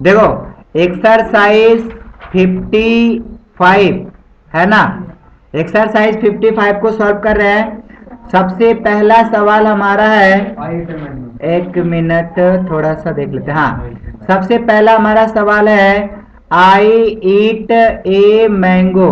देखो एक्सरसाइज 55 है ना, एक्सरसाइज 55 को सॉल्व कर रहे हैं। सबसे पहला सवाल हमारा है, एक मिनट थोड़ा सा देख लेते हैं। हाँ, सबसे पहला हमारा सवाल है, आई ईट a mango.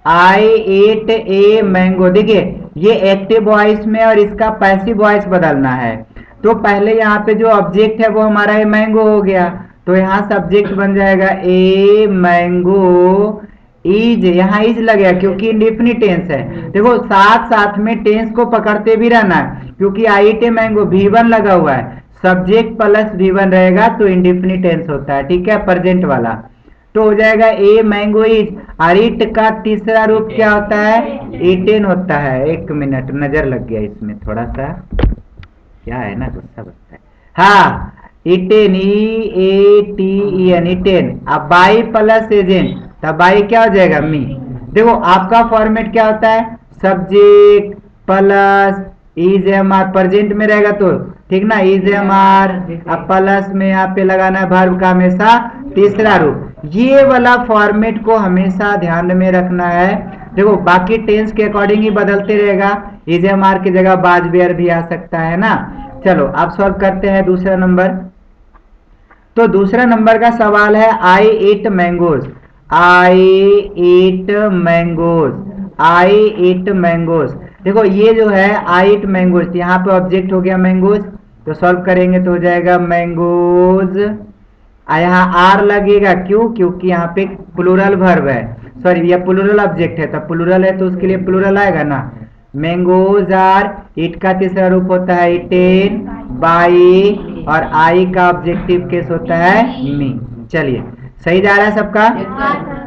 I eat a mango. देखिए ये एक्टिव वॉइस में और इसका पैसिव वॉइस बदलना है। तो पहले यहाँ पे जो ऑब्जेक्ट है वो हमारा ए मैंगो हो गया, तो यहाँ सब्जेक्ट बन जाएगा ए मैंगो इज। यहाँ इज लगेगा क्योंकि इंडेफिनिट टेंस है। देखो साथ साथ में टेंस को पकड़ते भी रहना है, क्योंकि आई ईट ए मैंगो V1 लगा हुआ है, सब्जेक्ट प्लस V1 रहेगा तो इंडेफिनिट टेंस होता है, ठीक है, प्रेजेंट वाला। तो हो जाएगा ए मैंगो इज। और इट का तीसरा रूप क्या होता है, इटेन होता है। एक मिनट नजर लग गया इसमें थोड़ा सा, क्या है ना गुस्सा बचता है। हाँ, इटेन, EATEN, इटेन। अब बाई प्लस एजेंट, तब बाई क्या हो जाएगा, मी। देखो आपका फॉर्मेट क्या होता है, subject plus is am are, present में रहेगा तो ठीक ना, इज एम आर। अब प्लस में यहाँ पे लगाना है वर्ब का हमेशा तीसरा रूप। ये वाला फॉर्मेट को हमेशा ध्यान में रखना है। देखो बाकी टेंस के अकॉर्डिंग ही बदलते रहेगा, इज एम आर की जगह बाज बेयर भी आ सकता है ना। चलो अब सॉल्व करते हैं दूसरा नंबर। तो दूसरा नंबर का सवाल है, आई ईट मैंगोज। आई ईट मैंगोज, आई ईट मैंगोज। देखो ये जो है आई ईट मैंगोज, यहाँ पे ऑब्जेक्ट हो गया मैंगोज, तो सॉल्व करेंगे तो हो जाएगा मैंगोज। यहाँ आर लगेगा, क्यों, क्योंकि यहाँ पे प्लूरल वर्ब है, सॉरी ये प्लूरल ऑब्जेक्ट है, तब प्लूरल है तो उसके लिए प्लूरल आएगा ना। मैंगोज आर, इट का तीसरा रूप होता है इटेन, बाई, और आई का ऑब्जेक्टिव केस होता है मी। चलिए सही जा रहा है सबका।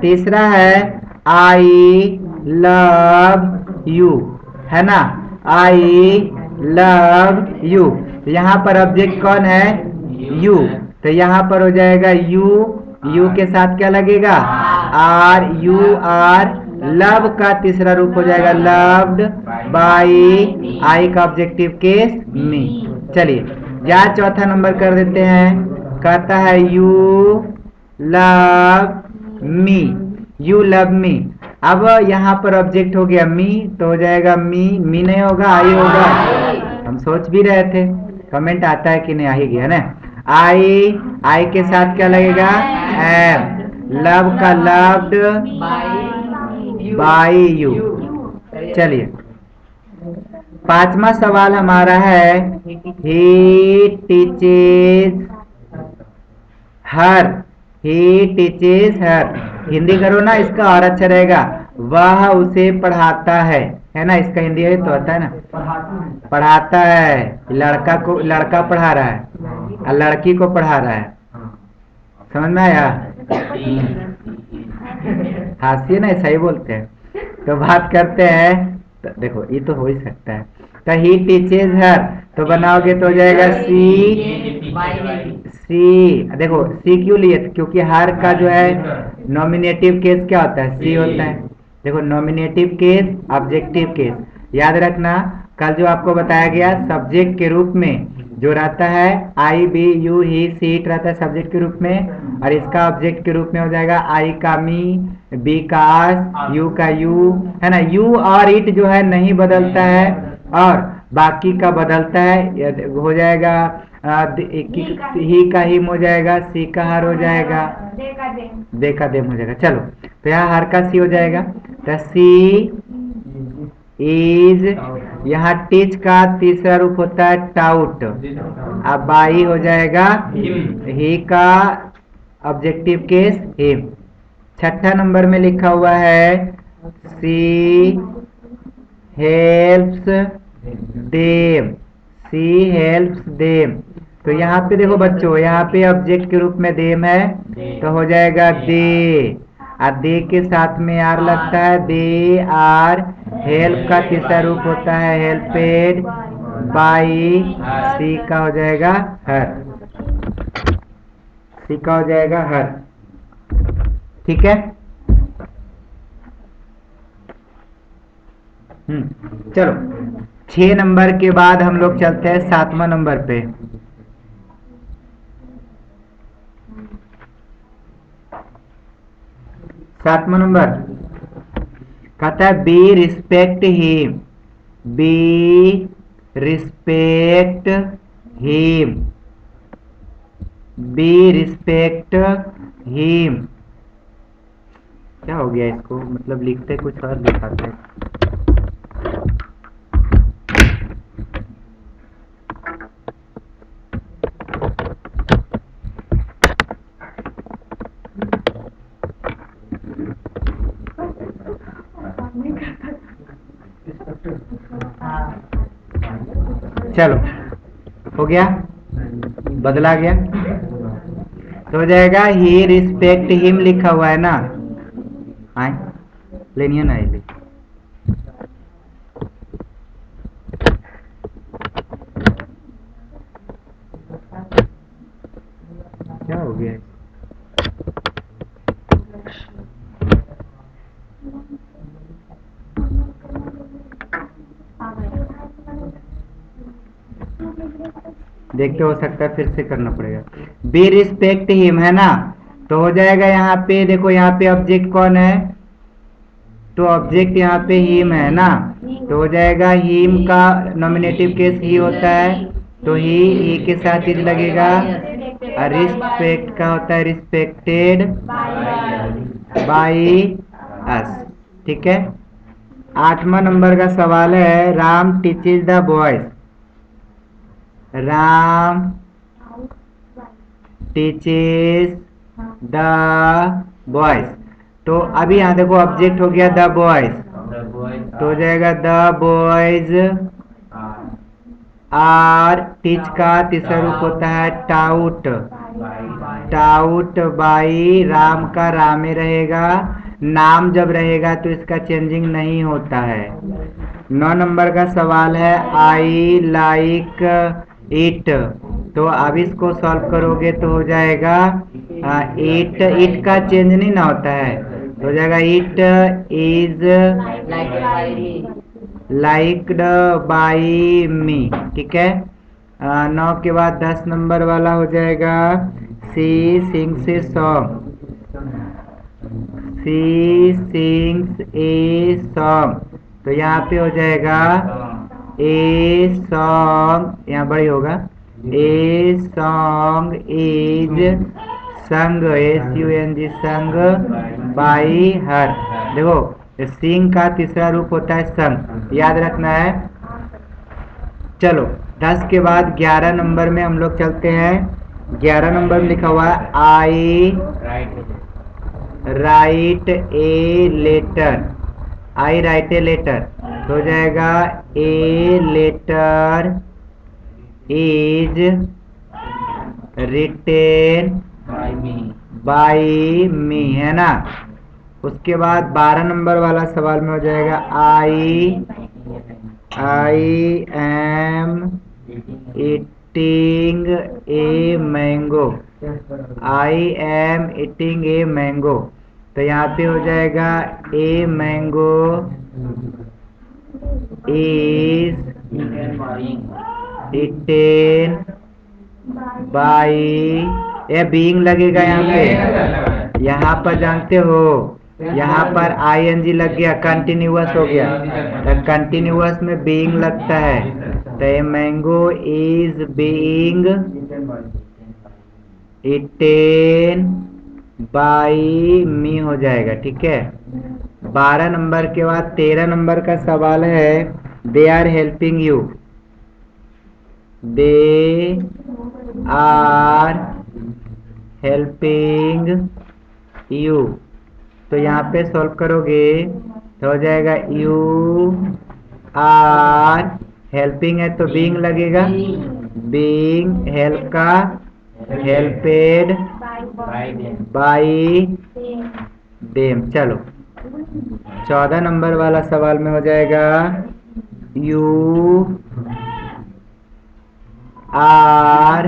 तीसरा है, आई लव यू, है ना, आई लव यू। यहाँ पर ऑब्जेक्ट कौन है, यू, तो यहाँ पर हो जाएगा यू, यू के साथ क्या लगेगा, आर, यू आर। लव का तीसरा रूप हो जाएगा लव्ड, बाई, आई का ऑब्जेक्टिव केस मी। चलिए या चौथा नंबर कर देते हैं। कहता है you love me, you love me. अब यहाँ पर ऑब्जेक्ट हो गया मी, तो हो जाएगा मी, मी नहीं होगा आई होगा। हम सोच भी रहे थे, कमेंट आता है कि नहीं, आ ही गया ना। आई, आई के साथ क्या लगेगा, एम। लव का लव्ड, बाई यू। चलिए पांचवा सवाल हमारा है, ही टीचेज हर, ही टीचेज हर। हिंदी करो ना इसका और अच्छा रहेगा, वह उसे पढ़ाता है ना, इसका हिंदी है तो होता है ना, पढ़ाता है। लड़का को, लड़का पढ़ा रहा है और लड़की को पढ़ा रहा है, समझ में आया। हासिए ना, सही बोलते हैं। तो बात करते हैं, तो देखो ये तो हो ही सकता है। तो ही टीचेज हर, तो बनाओगे तो हो जाएगा सी, सी। देखो सी क्यों लिए, क्योंकि हर का जो है नॉमिनेटिव केस क्या होता है, सी होता है। देखो नॉमिनेटिव केस, ऑब्जेक्टिव केस, याद रखना। कल जो आपको बताया गया सब्जेक्ट के रूप में जो रहता है, I we you he she, it रहता है सब्जेक्ट के रूप में, और इसका ऑब्जेक्ट के रूप में हो जाएगा आई का मी, बी का आस, यू का यू, है ना। यू और इट जो है नहीं बदलता है, और बाकी का बदलता है, हो जाएगा ही का हिम हो जाएगा, सी का हर हो जाएगा, दे का देम हो जाएगा। चलो तो यहाँ हर का सी हो जाएगा, तो सी इज। यहाँ टीच का तीसरा रूप होता है टाउट, अब बाई हो जाएगा ही का ऑब्जेक्टिव केस हिम। छठा नंबर में लिखा हुआ है, she helps them, she helps them. तो यहाँ पे देखो बच्चों, यहाँ पे ऑब्जेक्ट के रूप में देम है, तो हो जाएगा दे, और दे के साथ में आर लगता है, दे आर। हेल्प का तीसरा रूप होता है हेल्पेड, बाई, सी का हो जाएगा हर, सी का हो जाएगा हर, ठीक है। चलो 6 नंबर के बाद हम लोग चलते हैं 7वां नंबर पे। 7वां नंबर कहता है be respect him, be respect him, be respect him. क्या हो गया इसको, मतलब लिखते कुछ और दिखाते। चलो हो गया, बदला गया तो हो जाएगा ही रिस्पेक्ट हिम लिखा हुआ है ना, आए लेनिए ना ले। क्या हो गया, देखते, हो सकता है फिर से करना पड़ेगा। बी रिस्पेक्ट हिम है ना, तो हो जाएगा यहाँ पे देखो, यहाँ पे ऑब्जेक्ट कौन है, तो ऑब्जेक्ट यहाँ पे हिम है ना, तो हो जाएगा हिम का नॉमिनेटिव केस ही होता है, तो ही के साथ इज लगेगा। और रिस्पेक्ट का होता है रिस्पेक्टेड बाई अस, ठीक है। 8वां नंबर का सवाल है Ram teaches the boys, Ram teaches the boys, तो अभी यहाँ देखो ऑब्जेक्ट हो गया द बॉयज, तो हो जाएगा द बॉयज आर, टीच का तीसरा रूप होता है टाउट, टाउट बाई राम का रामे रहेगा, नाम जब रहेगा तो इसका चेंजिंग नहीं होता है। 9 नंबर का सवाल है आई लाइक इट, तो अब इसको सॉल्व करोगे तो हो जाएगा इट, इट का चेंज नहीं ना होता है, तो हो जाएगा इट इज लाइक्ड बाई मी, ठीक है। 9 के बाद 10 नंबर वाला हो जाएगा she sings a song, she sings a song, तो यहाँ पे हो जाएगा ए सॉन्ग, यहाँ बड़ी होगा ए सॉन्ग इज संग, SUNG संग बाई हर। देखो सिंग का तीसरा रूप होता है संग, याद रखना है। चलो 10 के बाद 11 नंबर में हम लोग चलते हैं। 11 नंबर में लिखा हुआ है I write a letter, I write a letter, तो हो जाएगा a letter is written by me, है ना। उसके बाद 12 नंबर वाला सवाल में हो जाएगा I am eating a mango, I am eating a mango, तो यहाँ पे हो जाएगा a mango is eaten by, ये बीइंग लगेगा यहाँ पे, यहाँ पर जानते हो यहाँ पर ING लग गया, कंटिन्यूअस हो गया, तो कंटिन्यूअस में बीइंग लगता है, तो ये mango is being eaten by me हो जाएगा, ठीक है। 12 नंबर के बाद 13 नंबर का सवाल है they are helping you, they are helping you, तो यहाँ पे सॉल्व करोगे तो हो जाएगा यू आर हेल्पिंग है तो बीइंग लगेगा, बीइंग हेल्प का हेल्पेड बाई देम। चलो 14 नंबर वाला सवाल में हो जाएगा यू आर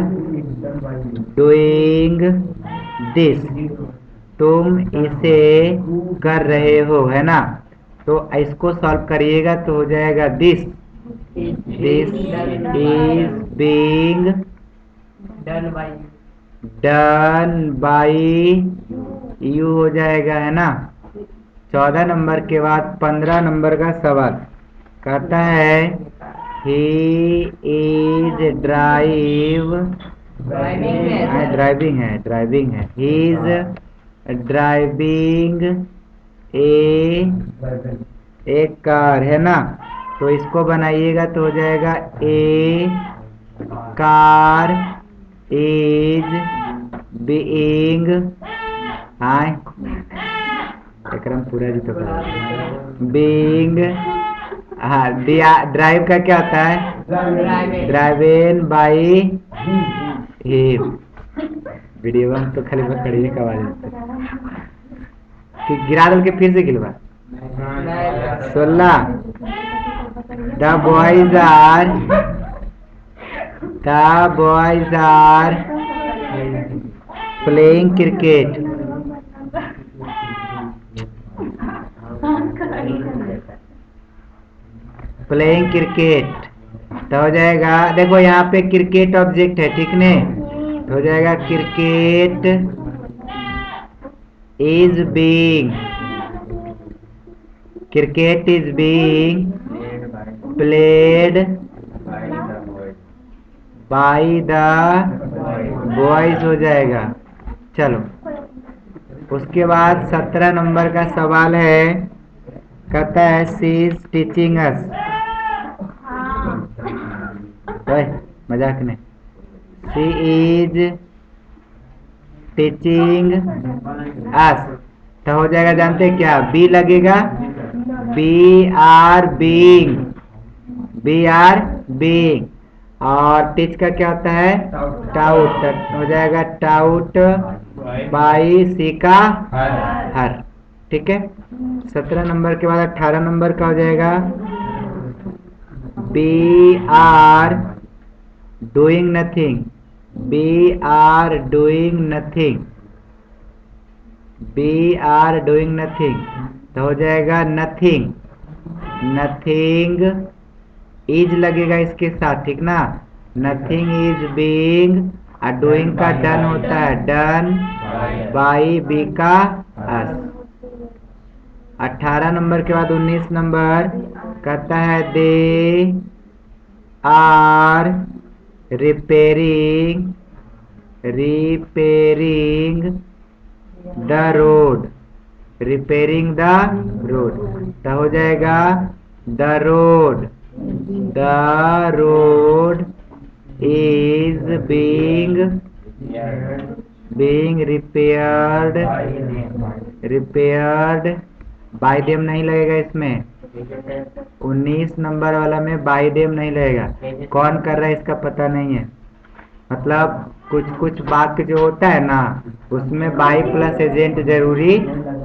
डूइंग दिस, तुम इसे कर रहे हो, है ना, तो इसको सॉल्व करिएगा तो हो जाएगा this is being done by you हो जाएगा, है ना। 14 नंबर के बाद 15 नंबर का सवाल कहता है ही इज ड्राइविंग है he is driving A car, है ना। तो इसको बनाइएगा तो हो जाएगा ए कार इज बीइंग, हाँ एकदम पूरा जी तो बीइंग, हाँ ड्राइव का क्या होता है, ड्राइविंग बाई हिम। वीडियो में तो खाली पकड़िए का आवाज कि गिरा दल के फिर से गिलवा 16 the boys are playing cricket. Playing cricket तो हो जाएगा, देखो यहाँ पे क्रिकेट ऑब्जेक्ट है, ठीक ने, तो हो जाएगा cricket is being played by the boys हो जाएगा। चलो उसके बाद 17 नंबर का सवाल है, कहता है सी इज टीचिंग अस, मजाक नहीं, सी इज टीचिंग अस तो हो जाएगा, जानते हैं क्या, बी लगेगा, बी आर बीइंग और टीच का क्या होता है, टाउट, हो जाएगा टाउट बाई सी का हर, ठीक है। 17 नंबर के बाद 18 नंबर का हो जाएगा बी आर डूइंग नथिंग, तो हो जाएगा नथिंग इज लगेगा इसके साथ, ठीक ना, नथिंग इज बीइंग और डूइंग का डन होता है, डन बाई बी का अस। 18 नंबर के बाद 19 नंबर कहता है they are repairing the road, तो हो जाएगा the road is being repaired by them नहीं लगेगा इसमें, 19 नंबर वाला में बाय देम नहीं लगेगा, कौन कर रहा है इसका पता नहीं है, मतलब कुछ वाक्य जो होता है ना उसमें बाई प्लस एजेंट जरूरी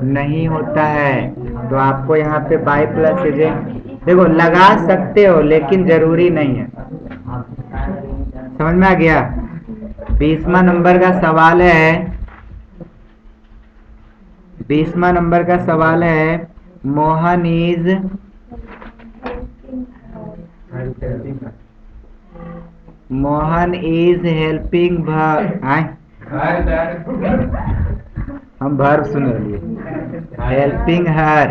नहीं होता है, तो आपको यहाँ पे बाई प्लस एजेंट देखो लगा सकते हो लेकिन जरूरी नहीं है, समझ में आ गया। 20वां नंबर का सवाल है, 20वां नंबर का सवाल है मोहन इज हेल्पिंग हम वर्ब सुन रही हेल्पिंग हर,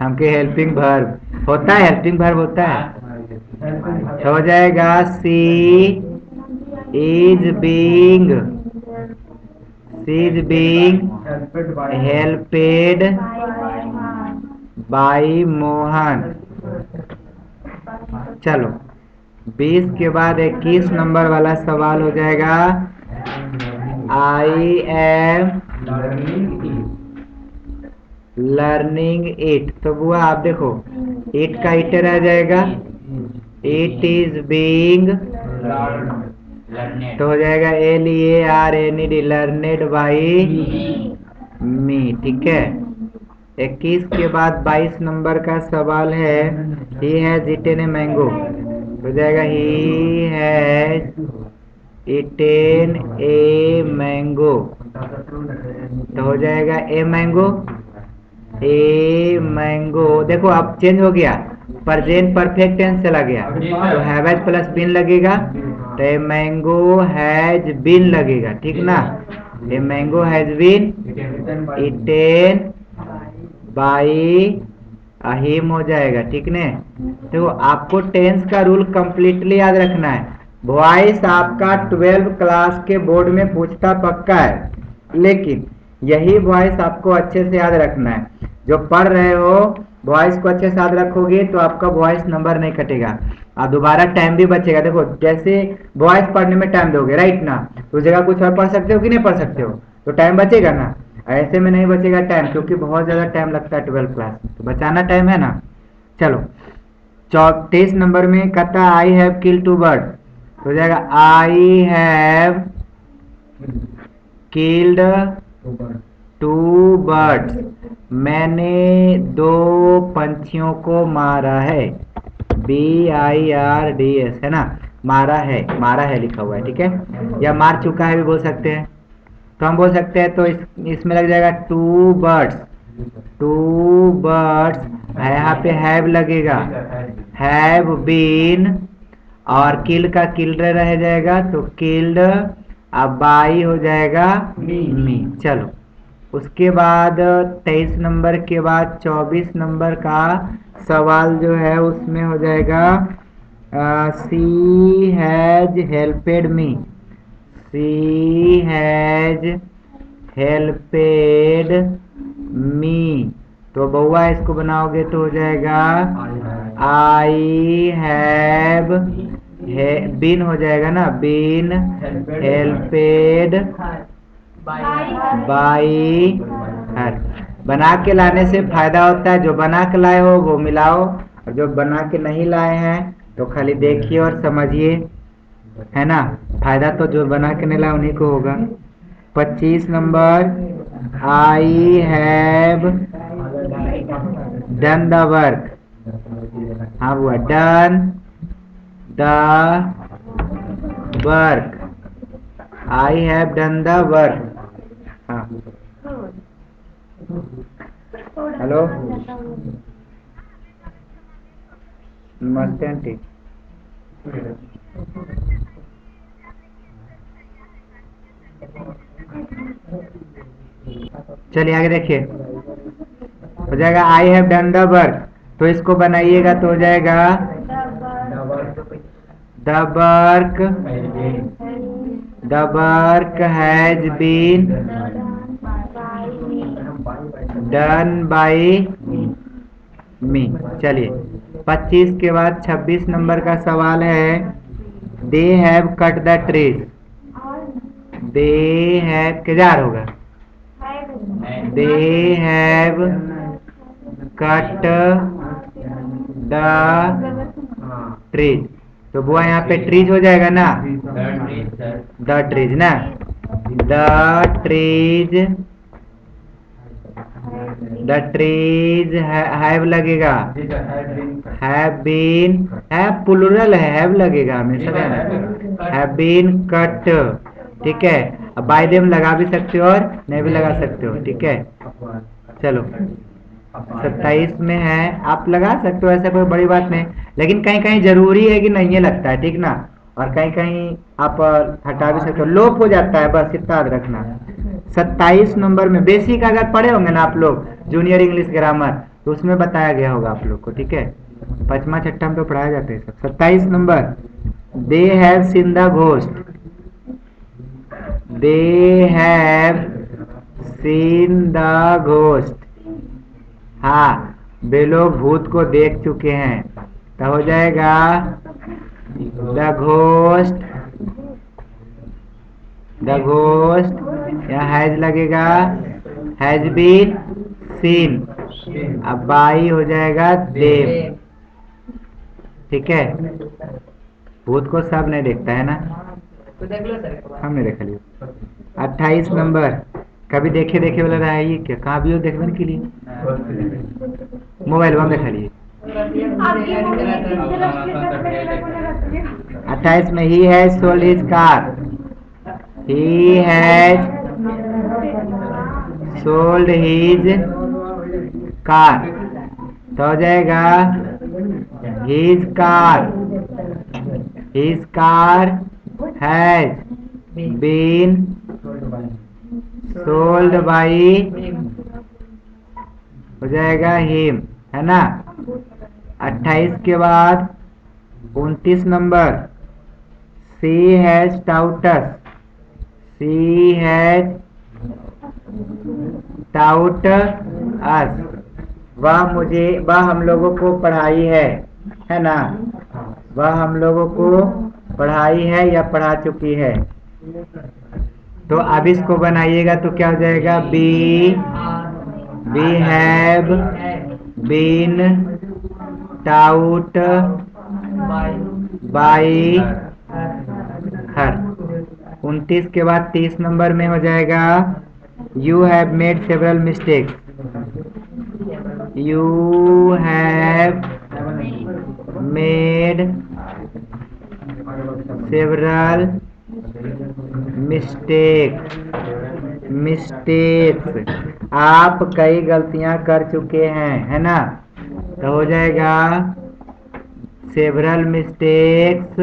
हमके हेल्पिंग वर्ब होता है, हेल्पिंग वर्ब होता है, तो हो जाएगा सी इज बीइंग हेल्पेड बाई मोहन। चलो 20 के बाद 21 नंबर वाला सवाल हो जाएगा आई एम लर्निंग इट, तो बुआ आप देखो इट का इट रह जाएगा, इट इज बीइंग तो हो जाएगा LEARNED लर्नेड बाई मी, ठीक है। 21 के बाद 22 नंबर का सवाल है he has eaten a mango, हो जाएगा he has eaten a mango, तो हो जाएगा ए मैंगो देखो अब चेंज हो गया, प्रेजेंट परफेक्ट टेंस चला गया, तो हैव हैज प्लस बीन लगेगा, तो ए मैंगो हैज बीन लगेगा, ठीक ना। A mango has been eaten by him हो जाएगा, ठीक ने। तो आपको टेंस का रूल कंप्लीटली याद रखना है। वॉइस आपका 12 क्लास के बोर्ड में पूछता पक्का है, लेकिन यही वॉइस आपको अच्छे से याद रखना है। जो पढ़ रहे हो वॉइस को अच्छे से याद रखोगे तो आपका वॉइस नंबर नहीं कटेगा और दोबारा टाइम भी बचेगा। देखो जैसे वॉइस पढ़ने में टाइम दोगे राइट ना, तो जगह कुछ और पढ़ सकते हो कि नहीं पढ़ सकते हो, तो टाइम बचेगा ना। ऐसे में नहीं बचेगा टाइम, क्योंकि बहुत ज्यादा टाइम लगता है 12 क्लास, तो बचाना टाइम है ना। चलो 23 नंबर में कहता आई हैव किल 2 बर्ड, तो हो जाएगा आई हैव किल्ड 2 बर्ड्स, मैंने 2 पंछियों को मारा है। BIRDS है ना, मारा है लिखा हुआ है, ठीक है। या मार चुका है भी बोल सकते हैं, तो हम बोल सकते हैं तो इसमें लग जाएगा 2 बर्ड्स। 2 बर्ड्स यहाँ पे हैव लगेगा, हैव बीन, और किल का किल्ड रह जाएगा तो किल्ड, अब बाई हो जाएगा मी। चलो उसके बाद 23 नंबर के बाद 24 नंबर का सवाल जो है उसमें हो जाएगा सी हैज हेल्पेड मी, सी हैज हेल्पेड मी, तो बउआ इसको बनाओगे तो हो जाएगा आई हैव बीन हो जाएगा ना, बीन हेल्पेड बाई हर। बना के लाने से फायदा होता है, जो बना के लाए हो वो मिलाओ, और जो बना के नहीं लाए हैं तो खाली देखिए और समझिए, है ना। फायदा तो जो बना के नहीं लाए उन्हीं को होगा। 25 number I have done the work, हाँ हुआ done the work, I have done the work. हाँ हेलो नमस्ते आंटी। चलिए आगे देखिए, हो जाएगा I have done the work, तो इसको बनाइएगा तो हो जाएगा the work has been done by me. चलिए 25 के बाद 26 नंबर का सवाल है they have cut the trees, they have किधर होगा, they have cut the trees, तो वो यहाँ पे ट्रीज हो जाएगा ना, द ट्रीज ना, द ट्रीज हैव लगेगा, हैव बीन, हैव प्लुरल है, हैव लगेगा हमेशा ध्यान, हैव बीन कट, ठीक है। अब बाय देम लगा भी सकते हो और नहीं भी लगा सकते हो, ठीक है। चलो 27 में है, आप लगा सकते हो, ऐसा कोई बड़ी बात नहीं, लेकिन कहीं कहीं जरूरी है कि नहीं लगता है, ठीक ना। और कहीं कहीं आप हटा भी सकते हो, लोप हो जाता है, बस इतना याद रखना। 27 नंबर में बेसिक अगर पढ़े होंगे ना आप लोग जूनियर इंग्लिश ग्रामर, तो उसमें बताया गया होगा आप लोग को, ठीक है। 5वां 6वां में तो पढ़ाया जाता है सब। 27 number they have seen the ghost, they have seen the ghost, हाँ वे लोग भूत को देख चुके हैं, तो हो जाएगा द घोस्ट या हैज लगेगा, हैज बीन सीन, अब बाई हो जाएगा देव, ठीक है। भूत को सब नहीं देखता है ना, हमने देखा लिया। 28 नंबर कभी देखे देखे वाला रहा है ये क्या, कहाँ भी हो देखने के लिए, मोबाइल में देखा लिए। 28 में ही has sold his car, he has sold his car, तो हो जाएगा his car has been sold by हो जाएगा हिम, है ना। 28 के बाद 29 नंबर, she has taught us, she has taught us, वह हम लोगों को पढ़ाई है ना। वह हम लोगों को पढ़ाई है या पढ़ा चुकी है। तो अब इसको बनाइएगा तो क्या हो जाएगा, we have been taught by her. 29 के बाद 30 नंबर में हो जाएगा, you have made several mistakes, you have made several mistakes, आप कई गलतियां कर चुके हैं, है ना। तो हो जाएगा several mistakes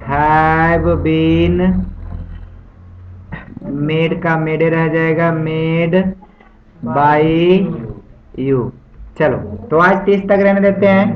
have been, made का मेडे रह जाएगा, मेड बाई यू। चलो तो आज 30 तक रहने देते हैं।